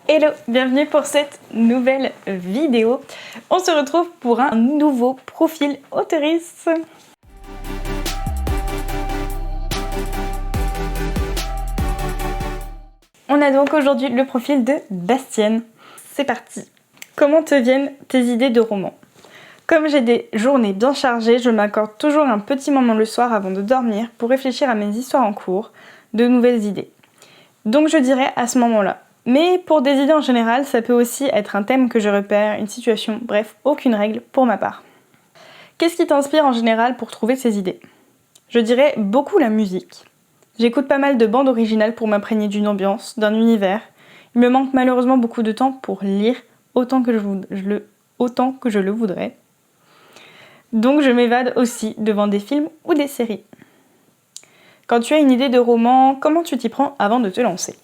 Hello, bienvenue pour cette nouvelle vidéo. On se retrouve pour un nouveau profil autrice. On a donc aujourd'hui le profil de Bastienne. C'est parti. Comment te viennent tes idées de romans? Comme j'ai des journées bien chargées, je m'accorde toujours un petit moment le soir avant de dormir pour réfléchir à mes histoires en cours, de nouvelles idées. Donc je dirais à ce moment-là. Mais pour des idées en général, ça peut aussi être un thème que je repère, une situation, bref, aucune règle pour ma part. Qu'est-ce qui t'inspire en général pour trouver ces idées? Je dirais beaucoup la musique. J'écoute pas mal de bandes originales pour m'imprégner d'une ambiance, d'un univers. Il me manque malheureusement beaucoup de temps pour lire autant que je le voudrais. Donc je m'évade aussi devant des films ou des séries. Quand tu as une idée de roman, comment tu t'y prends avant de te lancer?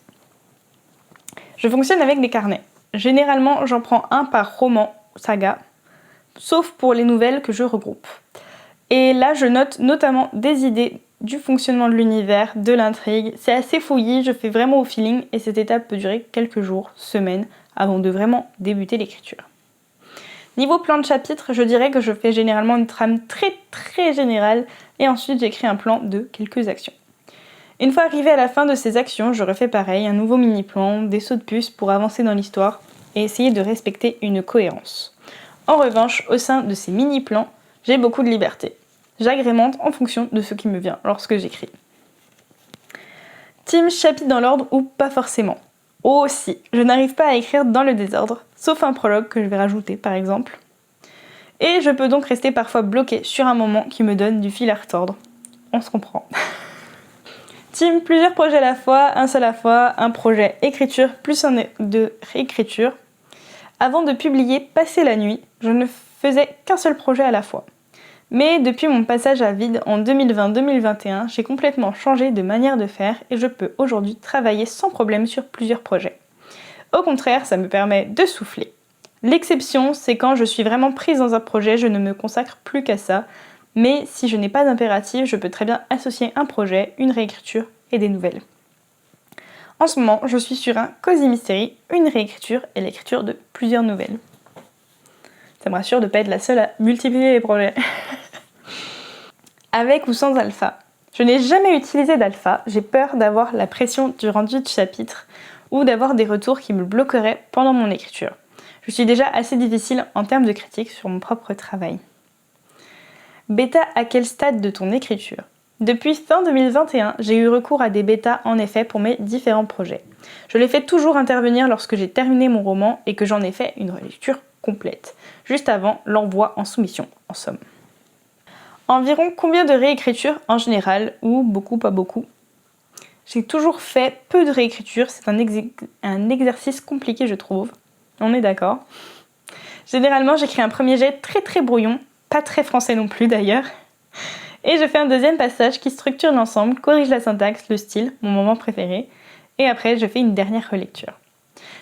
Je fonctionne avec des carnets. Généralement, j'en prends un par roman, saga, sauf pour les nouvelles que je regroupe. Et là, je note notamment des idées du fonctionnement de l'univers, de l'intrigue. C'est assez fouillis, je fais vraiment au feeling et cette étape peut durer quelques jours, semaines, avant de vraiment débuter l'écriture. Niveau plan de chapitre, je dirais que je fais généralement une trame très générale et ensuite j'écris un plan de quelques actions. Une fois arrivé à la fin de ces actions, je refais pareil, un nouveau mini-plan, des sauts de puce pour avancer dans l'histoire et essayer de respecter une cohérence. En revanche, au sein de ces mini-plans, j'ai beaucoup de liberté. J'agrémente en fonction de ce qui me vient lorsque j'écris. Team chapitre dans l'ordre ou pas forcément. Aussi, je n'arrive pas à écrire dans le désordre, sauf un prologue que je vais rajouter par exemple. Et je peux donc rester parfois bloquée sur un moment qui me donne du fil à retordre. On se comprend. Team plusieurs projets à la fois, un seul à la fois, un projet écriture plus un de réécriture. Avant de publier Passer la nuit, je ne faisais qu'un seul projet à la fois. Mais depuis mon passage à vide en 2020-2021, j'ai complètement changé de manière de faire et je peux aujourd'hui travailler sans problème sur plusieurs projets. Au contraire, ça me permet de souffler. L'exception, c'est quand je suis vraiment prise dans un projet, je ne me consacre plus qu'à ça. Mais si je n'ai pas d'impératif, je peux très bien associer un projet, une réécriture et des nouvelles. En ce moment, je suis sur un Cozy Mystery, une réécriture et l'écriture de plusieurs nouvelles. Ça me rassure de ne pas être la seule à multiplier les projets. Avec ou sans alpha. Je n'ai jamais utilisé d'alpha, j'ai peur d'avoir la pression du rendu de chapitre ou d'avoir des retours qui me bloqueraient pendant mon écriture. Je suis déjà assez difficile en termes de critique sur mon propre travail. Bêta à quel stade de ton écriture? Depuis fin 2021, j'ai eu recours à des bêtas en effet pour mes différents projets. Je les fais toujours intervenir lorsque j'ai terminé mon roman et que j'en ai fait une relecture complète, juste avant l'envoi en soumission, en somme. Environ combien de réécritures en général, ou beaucoup, pas beaucoup? J'ai toujours fait peu de réécriture, c'est un exercice compliqué je trouve, on est d'accord. Généralement j'écris un premier jet très brouillon, pas très français non plus d'ailleurs. Et je fais un deuxième passage qui structure l'ensemble, corrige la syntaxe, le style, mon moment préféré. Et après, je fais une dernière relecture.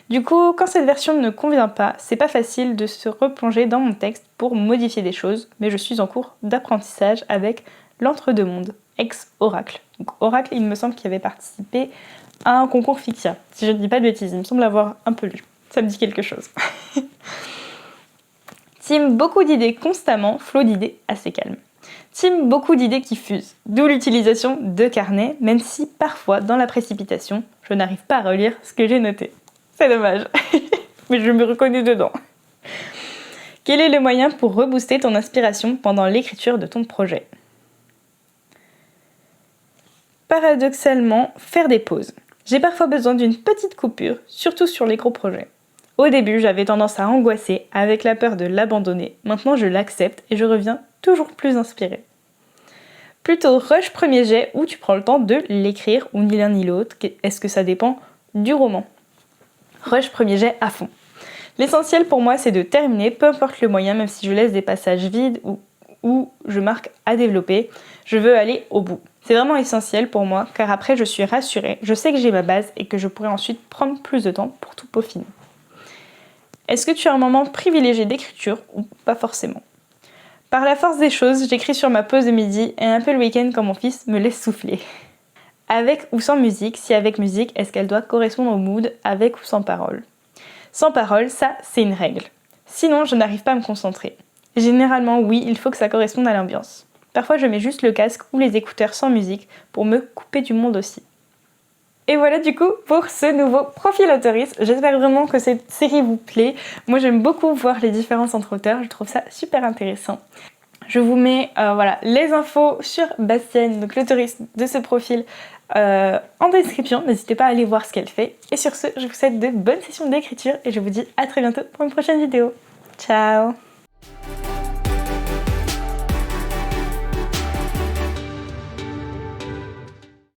Du coup, quand cette version ne convient pas, c'est pas facile de se replonger dans mon texte pour modifier des choses, mais je suis en cours d'apprentissage avec l'Entre-deux-mondes, ex-Oracle. Donc Oracle, il me semble qu'il avait participé à un concours Fictia. Si je ne dis pas de bêtises, il me semble l'avoir un peu lu. Ça me dit quelque chose. Team beaucoup d'idées constamment, flot d'idées assez calme. Team beaucoup d'idées qui fusent, d'où l'utilisation de carnets, même si parfois, dans la précipitation, je n'arrive pas à relire ce que j'ai noté. C'est dommage, mais je me reconnais dedans. Quel est le moyen pour rebooster ton inspiration pendant l'écriture de ton projet? Paradoxalement, faire des pauses. J'ai parfois besoin d'une petite coupure, surtout sur les gros projets. Au début, j'avais tendance à angoisser avec la peur de l'abandonner. Maintenant, je l'accepte et je reviens toujours plus inspirée. Plutôt rush premier jet où tu prends le temps de l'écrire ou ni l'un ni l'autre. Est-ce que ça dépend du roman? Rush premier jet à fond. L'essentiel pour moi, c'est de terminer, peu importe le moyen, même si je laisse des passages vides ou je marque à développer, je veux aller au bout. C'est vraiment essentiel pour moi car après, je suis rassurée, je sais que j'ai ma base et que je pourrai ensuite prendre plus de temps pour tout peaufiner. Est-ce que tu as un moment privilégié d'écriture ou pas forcément? Par la force des choses, j'écris sur ma pause de midi et un peu le week-end quand mon fils me laisse souffler. Avec ou sans musique? Si avec musique, est-ce qu'elle doit correspondre au mood, avec ou sans parole? Sans parole, ça c'est une règle. Sinon, je n'arrive pas à me concentrer. Généralement, oui, il faut que ça corresponde à l'ambiance. Parfois, je mets juste le casque ou les écouteurs sans musique pour me couper du monde aussi. Et voilà du coup pour ce nouveau profil autoriste. J'espère vraiment que cette série vous plaît. Moi j'aime beaucoup voir les différences entre auteurs, je trouve ça super intéressant. Je vous mets les infos sur Bastienne, donc l'autoriste de ce profil, en description. N'hésitez pas à aller voir ce qu'elle fait. Et sur ce, je vous souhaite de bonnes sessions d'écriture et je vous dis à très bientôt pour une prochaine vidéo. Ciao!